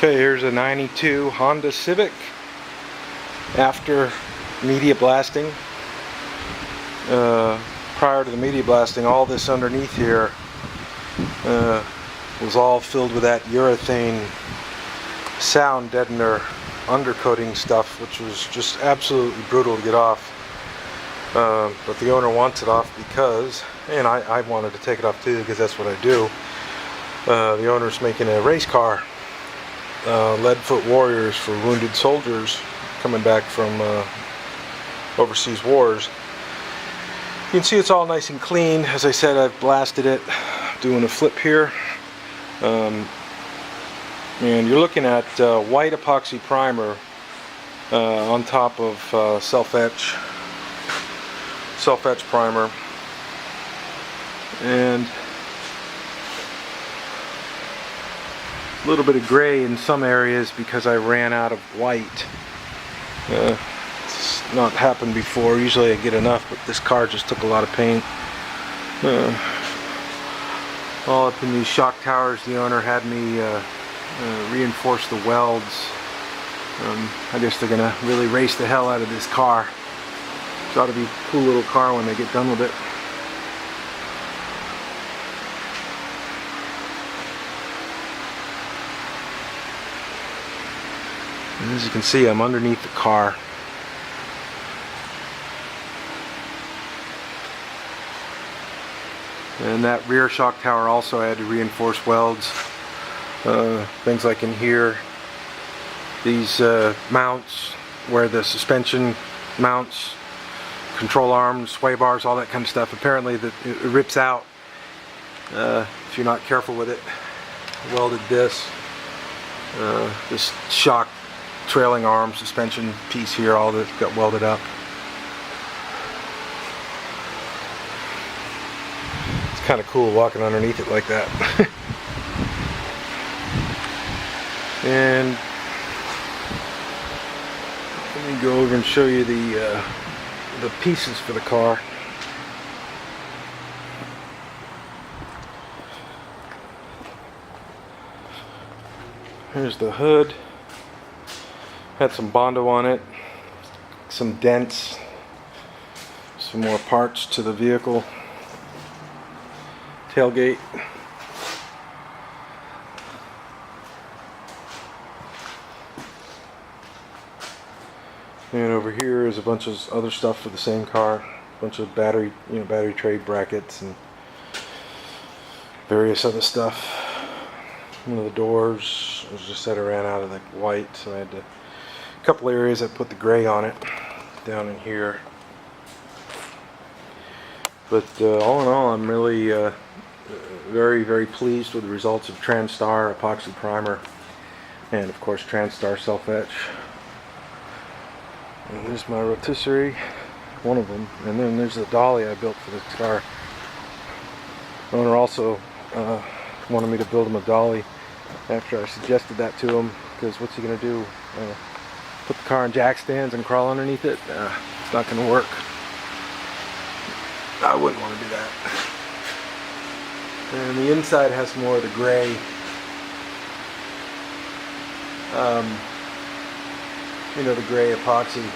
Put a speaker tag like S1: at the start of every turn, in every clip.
S1: Okay, here's a 92 Honda Civic after media blasting. Prior to the media blasting, all this underneath here was all filled with that urethane sound deadener undercoating stuff, which was just absolutely brutal to get off. But the owner wants it off because, and I wanted to take it off too because that's what I do. The owner's making a race car, Leadfoot Warriors for wounded soldiers coming back from overseas wars. You can see it's all nice and clean. As I said, I've blasted it, doing a flip here. And you're looking at white epoxy primer on top of self-etch primer, and a little bit of gray in some areas because I ran out of white. It's not happened before. Usually I get enough, but this car just took a lot of paint. All up in these shock towers, the owner had me reinforce the welds. I guess they're gonna really race the hell out of this car. It ought to be a cool little car when they get done with it. And as you can see, I'm underneath the car. And that rear shock tower also had to reinforce welds. Things like in here, these mounts where the suspension mounts, control arms, sway bars, all that kind of stuff. Apparently it rips out if you're not careful with it. Welded this shock trailing arm suspension piece here, all that got welded up. It's kind of cool walking underneath it like that. And let me go over and show you the pieces for the car. Here's the hood. Had some Bondo on it, some dents, some more parts to the vehicle. Tailgate. And over here is a bunch of other stuff for the same car. A bunch of battery tray brackets and various other stuff. One of the doors was just that I ran out of the white, so I had to. A couple areas I put the gray on it, down in here. But all in all, I'm really very, very pleased with the results of TranStar epoxy primer, and of course TranStar self-etch. And there's my rotisserie, one of them, and then there's the dolly I built for this car. The owner also wanted me to build him a dolly after I suggested that to him, because what's he going to do? Put the car in jack stands and crawl underneath it? It's not going to work. I wouldn't want to do that. And the inside has more of the gray. The gray epoxy.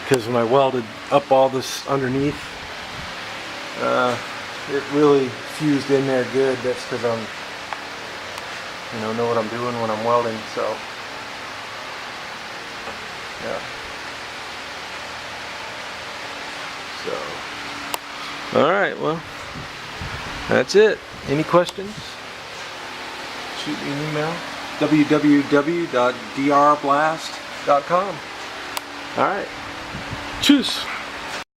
S1: Because when I welded up all this underneath, it really fused in there good. That's because I'm, know what I'm doing when I'm welding. So, yeah. So, all right. Well, that's it. Any questions? Shoot me an email. www.drblast.com. All right. Tschüss.